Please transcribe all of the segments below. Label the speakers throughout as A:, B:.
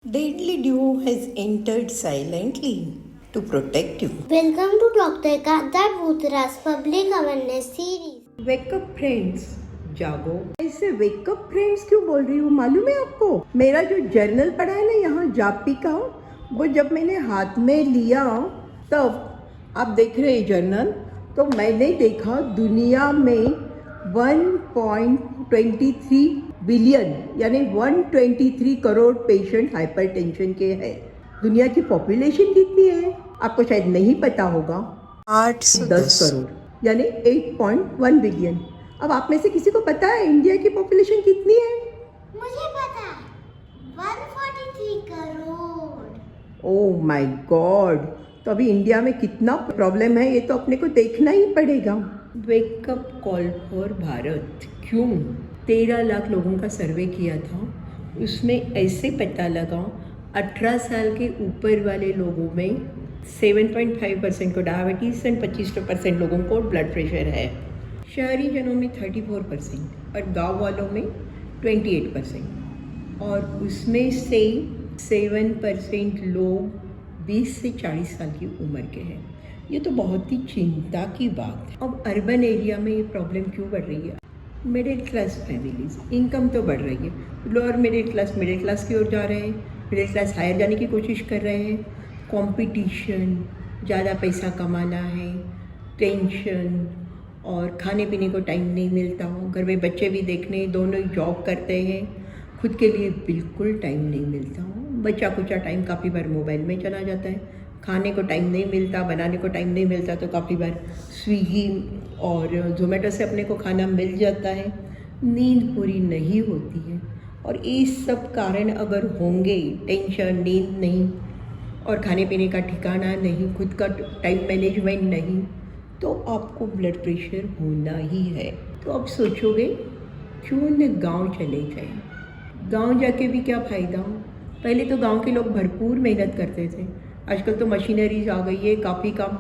A: Deadly duo has entered silently to protect you.
B: Welcome to Dr. Gandhar Bhutra's Public Awareness Series.
A: Wake up friends, जागो। ऐसे wake up friends क्यों बोल रही हूँ मालूम है आपको? मेरा जो जर्नल पड़ा है ना यहाँ जापी का, वो जब मैंने हाथ में लिया तब आप देख रहे हैं जर्नल, तो मैंने देखा दुनिया में 1.23 बिलियन यानी 123 करोड़ पेशेंट हाइपरटेंशन के हैं। दुनिया की पॉपुलेशन कितनी है आपको शायद नहीं पता होगा, 810 करोड़ यानी 8.1 बिलियन। अब आप में से किसी को पता है इंडिया की पॉपुलेशन कितनी है?
B: मुझे पता है, 143 करोड़।
A: ओह माय गॉड, तो अभी इंडिया में कितना प्रॉब्लम है ये तो अपने को देखना ही पड़ेगा। वेकअप कॉल फॉर भारत क्यों? 13 लाख लोगों का सर्वे किया था, उसमें ऐसे पता लगा 18 साल के ऊपर वाले लोगों में 7.5% को डायबिटीज़ एंड 25% लोगों को ब्लड प्रेशर है। शहरी जनों में 34% और गांव वालों में 28%, और उसमें से 7% लोग 20 से 40 साल की उम्र के हैं। ये तो बहुत ही चिंता की बात है। अब अर्बन एरिया में ये प्रॉब्लम क्यों बढ़ रही है? मिडिल क्लास फैमिलीज, इनकम तो बढ़ रही है, लोअर मिडिल क्लास की ओर जा रहे हैं, मिडिल क्लास हायर जाने की कोशिश कर रहे हैं। कंपटीशन, ज़्यादा पैसा कमाना है, टेंशन, और खाने पीने को टाइम नहीं मिलता हो। घर में बच्चे भी देखने, दोनों ही जॉब करते हैं, खुद के लिए बिल्कुल टाइम नहीं मिलता हो। बचा कुचा टाइम काफ़ी बार मोबाइल में चला जाता है, खाने को टाइम नहीं मिलता, बनाने को टाइम नहीं मिलता, तो काफ़ी बार स्विगी और जोमेटो से अपने को खाना मिल जाता है। नींद पूरी नहीं होती है, और ये सब कारण अगर होंगे, टेंशन, नींद नहीं और खाने पीने का ठिकाना नहीं, खुद का टाइम मैनेजमेंट नहीं, तो आपको ब्लड प्रेशर होना ही है। तो अब सोचोगे क्यों न गांव चले जाए। गांव जाके भी क्या फ़ायदा? पहले तो गांव के लोग भरपूर मेहनत करते थे, आजकल तो मशीनरीज आ गई है, काफ़ी काम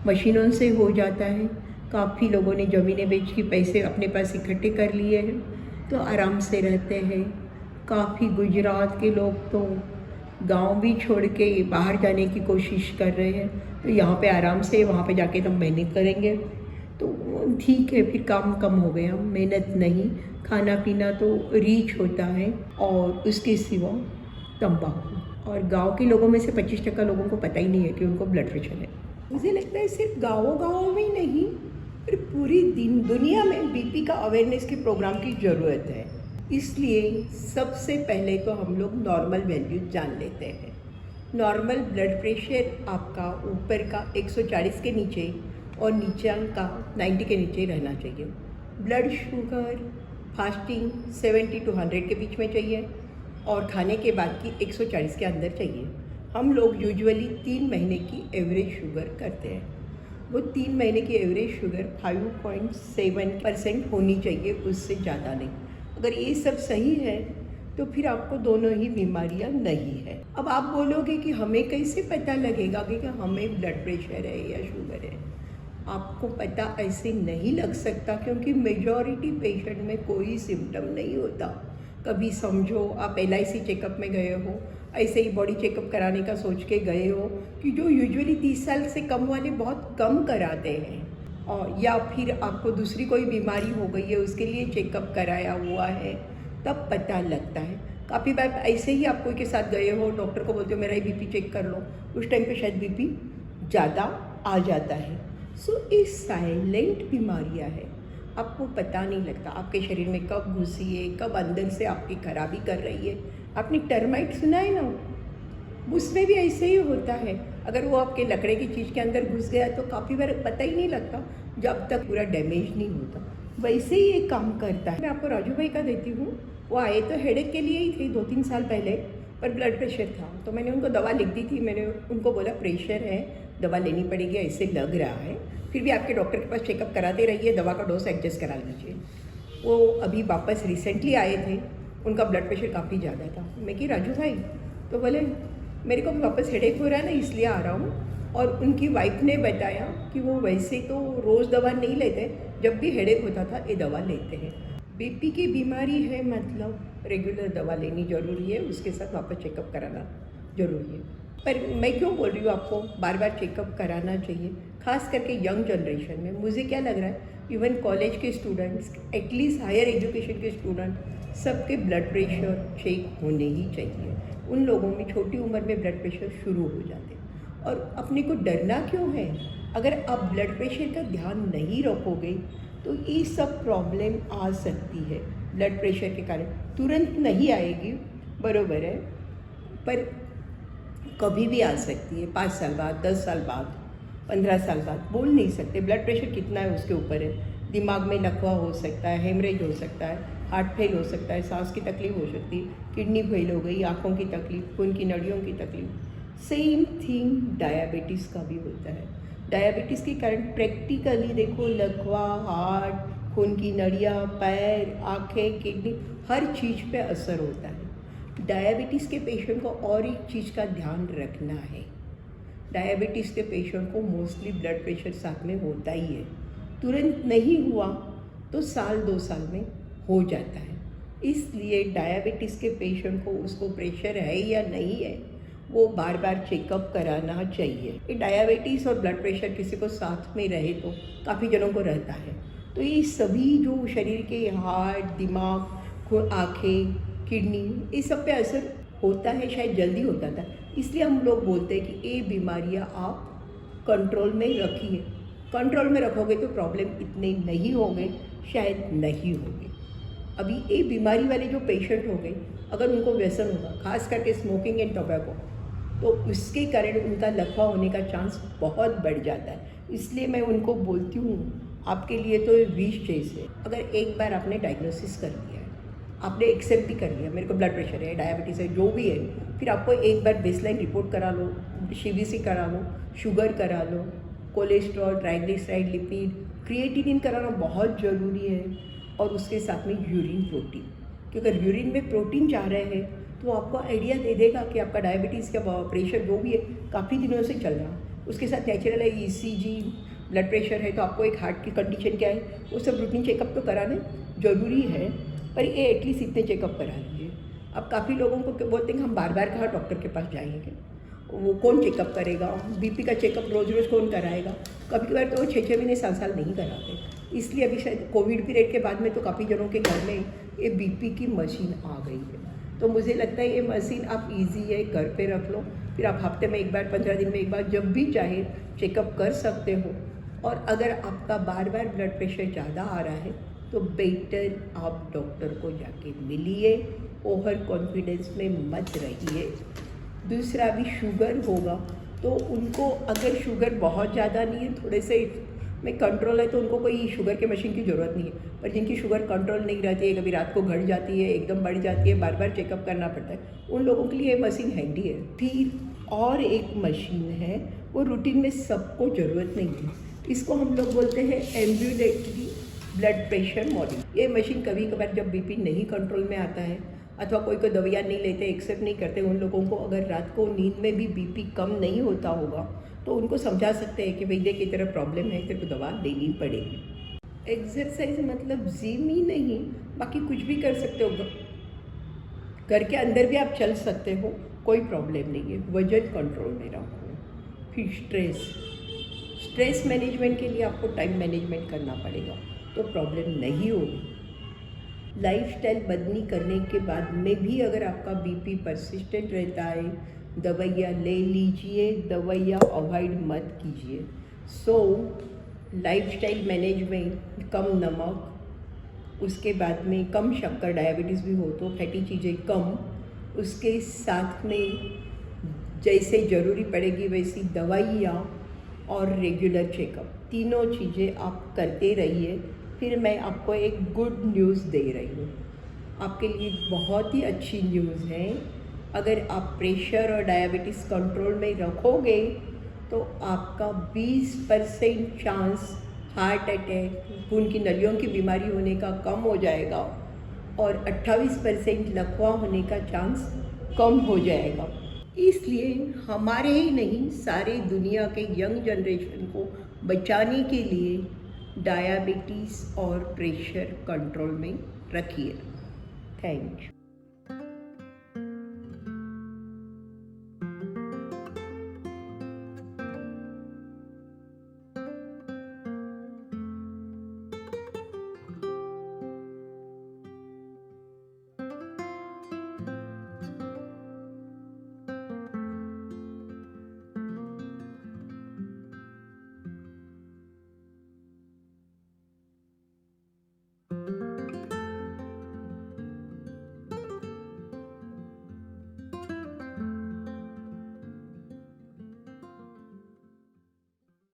A: मशीनों से हो जाता है। काफ़ी लोगों ने ज़मीनें बेच के पैसे अपने पास इकट्ठे कर लिए हैं, तो आराम से रहते हैं। काफ़ी गुजरात के लोग तो गांव भी छोड़ के बाहर जाने की कोशिश कर रहे हैं, तो यहाँ पे आराम से, वहाँ पे जाके तो मेहनत करेंगे, तो ठीक है, फिर काम कम हो गया, मेहनत नहीं, खाना पीना तो रीच होता है, और उसके सिवा तंबाकू। और गांव के लोगों में से 25% लोगों को पता ही नहीं है कि उनको ब्लड प्रेशर है। मुझे लगता है सिर्फ गाँव में ही नहीं, पर पूरी दुनिया में बीपी का अवेयरनेस के प्रोग्राम की ज़रूरत है। इसलिए सबसे पहले तो हम लोग नॉर्मल वैल्यू जान लेते हैं। नॉर्मल ब्लड प्रेशर आपका ऊपर का 140 के नीचे और नीचे का 90 के नीचे रहना चाहिए। ब्लड शुगर फास्टिंग 70 to 100 के बीच में चाहिए, और खाने के बाद की 140 के अंदर चाहिए। हम लोग यूजुअली 3 महीने की एवरेज शुगर करते हैं, वो 3 महीने की एवरेज शुगर 5.7% होनी चाहिए, उससे ज़्यादा नहीं। अगर ये सब सही है तो फिर आपको दोनों ही बीमारियां नहीं है। अब आप बोलोगे कि हमें कैसे पता लगेगा कि हमें ब्लड प्रेशर है या शुगर है? आपको पता ऐसे नहीं लग सकता, क्योंकि मेजॉरिटी पेशेंट में कोई सिम्टम नहीं होता। कभी समझो आप LIC चेकअप में गए हो, ऐसे ही बॉडी चेकअप कराने का सोच के गए हो, कि जो यूजुअली 30 साल से कम वाले बहुत कम कराते हैं, और या फिर आपको दूसरी कोई बीमारी हो गई है उसके लिए चेकअप कराया हुआ है, तब पता लगता है। काफ़ी बार ऐसे ही आप कोई के साथ गए हो, डॉक्टर को बोलते हो मेरा बीपी चेक कर लो, उस टाइम पे शायद बीपी ज़्यादा आ जाता है। सो ये साइलेंट बीमारियां हैं, आपको पता नहीं लगता आपके शरीर में कब घुसी है, कब अंदर से आपकी खराबी कर रही है। आपने टर्माइट सुना है ना, उसमें भी ऐसे ही होता है। अगर वो आपके लकड़े की चीज़ के अंदर घुस गया तो काफ़ी बार पता ही नहीं लगता जब तक पूरा डैमेज नहीं होता। वैसे ही ये काम करता है। मैं आपको राजू भाई का देती हूँ, वो आए तो हेडेक के लिए ही थे 2-3 साल पहले, पर ब्लड प्रेशर था, तो मैंने उनको दवा लिख दी थी। मैंने उनको बोला प्रेशर है, दवा लेनी पड़ेगी, ऐसे लग रहा है, फिर भी आपके डॉक्टर के पास चेकअप कराते रहिए, दवा का डोज एडजस्ट करा लीजिए। वो अभी वापस रिसेंटली आए थे, उनका ब्लड प्रेशर काफ़ी ज़्यादा था। मैं कि राजू भाई, तो बोले मेरे को वापस हेडेक हो रहा है ना, इसलिए आ रहा हूँ। और उनकी वाइफ ने बताया कि वो वैसे तो रोज़ दवा नहीं लेते, जब भी हेडेक होता था ये दवा लेते हैं। बीपी की बीमारी है मतलब रेगुलर दवा लेनी ज़रूरी है, उसके साथ वापस चेकअप कराना ज़रूरी है। पर मैं क्यों बोल रही हूँ आपको बार बार चेकअप कराना चाहिए, ख़ास करके यंग जनरेशन में। मुझे क्या लग रहा है, इवन कॉलेज के स्टूडेंट्स, एटलीस्ट हायर एजुकेशन के स्टूडेंट, सबके ब्लड प्रेशर चेक होने ही चाहिए। उन लोगों में छोटी उम्र में ब्लड प्रेशर शुरू हो जाते हैं। और अपने को डरना क्यों है? अगर आप ब्लड प्रेशर का ध्यान नहीं रखोगे तो ये सब प्रॉब्लम आ सकती है। ब्लड प्रेशर के कारण तुरंत नहीं आएगी, बरोबर है, पर कभी भी आ सकती है। 5 साल बाद, 10 साल बाद, 15 साल बाद, बोल नहीं सकते। ब्लड प्रेशर कितना है उसके ऊपर है। दिमाग में लकवा हो सकता है, हेमरेज हो सकता है, हार्ट फेल हो सकता है, सांस की तकलीफ हो सकती है, किडनी फेल हो गई, आँखों की तकलीफ, खून की नलियों की तकलीफ। सेम थिंग डायबिटीज़ का भी होता है। डायबिटीज़ के कारण प्रैक्टिकली देखो, लकवा, हार्ट, खून की नलियाँ, पैर, आँखें, किडनी, हर चीज़ पे असर होता है। डायबिटीज़ के पेशेंट को और एक चीज़ का ध्यान रखना है। डायबिटीज़ के पेशेंट को मोस्टली ब्लड प्रेशर साथ में होता ही है। तुरंत नहीं हुआ तो साल 2 साल में हो जाता है। इसलिए डायबिटीज़ के पेशेंट को उसको प्रेशर है या नहीं है, वो बार बार चेकअप कराना चाहिए। ये डायबिटीज़ और ब्लड प्रेशर किसी को साथ में रहे तो काफ़ी जनों को रहता है। तो ये सभी जो शरीर के हार्ट, दिमाग, आँखें, किडनी, इस सब पे असर होता है, शायद जल्दी होता था। इसलिए हम लोग बोलते हैं कि ये बीमारियां आप कंट्रोल में रखिए। कंट्रोल में रखोगे तो प्रॉब्लम इतने नहीं होंगे, शायद नहीं होंगे। अभी ये बीमारी वाले जो पेशेंट होंगे, अगर उनको व्यसन होगा, खास करके स्मोकिंग एंड टोबैको, तो उसके कारण उनका लकवा होने का चांस बहुत बढ़ जाता है। इसलिए मैं उनको बोलती हूँ, आपके लिए तो विश जैसे, अगर एक बार आपने डायग्नोसिस कर लिया है, आपने एक्सेप्ट भी कर लिया मेरे को ब्लड प्रेशर है, डायबिटीज़ है, जो भी है, फिर आपको एक बार बेसलाइन रिपोर्ट करा लो, CBC करा लो, शुगर करा लो, कोलेस्ट्रॉल, ट्राइग्लिसराइड, लिपिड, क्रिएटिनिन कराना बहुत ज़रूरी है। और उसके साथ में यूरिन प्रोटीन, क्योंकि अगर यूरिन में प्रोटीन जा रहे हैं तो आपको आइडिया दे देगा कि आपका डायबिटीज़ का प्रेशर जो भी है काफ़ी दिनों से चल रहा है। उसके साथ नेचुरल है ECG, ब्लड प्रेशर है, तो आपको एक हार्ट की कंडीशन क्या है, वो सब रूटीन चेकअप तो कराने ज़रूरी है। पर ये एटलीस्ट इतने चेकअप करा लीजिए। अब काफ़ी लोगों को बोलते हैं कि हम बार बार कहाँ डॉक्टर के पास जाएंगे, वो कौन चेकअप करेगा, BP का चेकअप रोज़ रोज़ कौन कराएगा। कभी कभार तो 6-6 महीने, 7-7 नहीं कराते। इसलिए अभी शायद कोविड पीरियड के बाद में तो काफ़ी जनों के घर में ये BP की मशीन आ गई है। तो मुझे लगता है ये मशीन आप ईजी है, घर पे रख लो, फिर आप हफ्ते में एक बार, 15 दिन में एक बार, जब भी चाहे चेकअप कर सकते हो। और अगर आपका बार बार ब्लड प्रेशर ज़्यादा आ रहा है तो बेटर आप डॉक्टर को जाके मिलिए, ओवर कॉन्फिडेंस में मत रहिए। दूसरा भी शुगर होगा तो उनको, अगर शुगर बहुत ज़्यादा नहीं है, थोड़े से में कंट्रोल है, तो उनको कोई शुगर के मशीन की ज़रूरत नहीं है। पर जिनकी शुगर कंट्रोल नहीं रहती है, कभी रात को घट जाती है, एकदम बढ़ जाती है, बार बार चेकअप करना पड़ता है, उन लोगों के लिए ये मशीन हैंडी है। फिर और एक मशीन है, वो रूटीन में सबको ज़रूरत नहीं है, इसको हम लोग बोलते हैं एम्बुलेटरी ब्लड प्रेशर मॉनिटर। ये मशीन कभी कभार जब BP नहीं कंट्रोल में आता है, अथवा कोई दवाइयाँ नहीं लेते, एक्सेप्ट नहीं करते, उन लोगों को अगर रात को नींद में भी BP कम नहीं होता होगा तो उनको समझा सकते हैं कि भाई देख, की तरह प्रॉब्लम है, तेरे को दवा लेनी पड़ेगी। एक्सरसाइज मतलब जिम ही नहीं, बाकी कुछ भी कर सकते हो, घर के अंदर भी आप चल सकते हो, कोई प्रॉब्लम नहीं है। वजन कंट्रोल में रखो। फिर स्ट्रेस मैनेजमेंट के लिए आपको टाइम मैनेजमेंट करना पड़ेगा, तो प्रॉब्लम नहीं होगी। लाइफस्टाइल बदली करने के बाद में भी अगर आपका BP परसिस्टेंट रहता है, दवाइयाँ ले लीजिए, दवाइयाँ अवॉइड मत कीजिए। लाइफस्टाइल मैनेजमेंट, कम नमक, उसके बाद में कम शक्कर, डायबिटीज़ भी हो तो फैटी चीज़ें कम, उसके साथ में जैसे ज़रूरी पड़ेगी वैसी दवाइयाँ और रेगुलर चेकअप, तीनों चीज़ें आप करते रहिए। फिर मैं आपको एक गुड न्यूज़ दे रही हूँ, आपके लिए बहुत ही अच्छी न्यूज़ है। अगर आप प्रेशर और डायबिटीज़ कंट्रोल में रखोगे तो आपका 20% चांस हार्ट अटैक, खून की नलियों की बीमारी होने का कम हो जाएगा और 28% लकवा होने का चांस कम हो जाएगा। इसलिए हमारे ही नहीं, सारे दुनिया के यंग जनरेशन को बचाने के लिए डायबिटीज़ और प्रेशर कंट्रोल में रखिए। Thank you.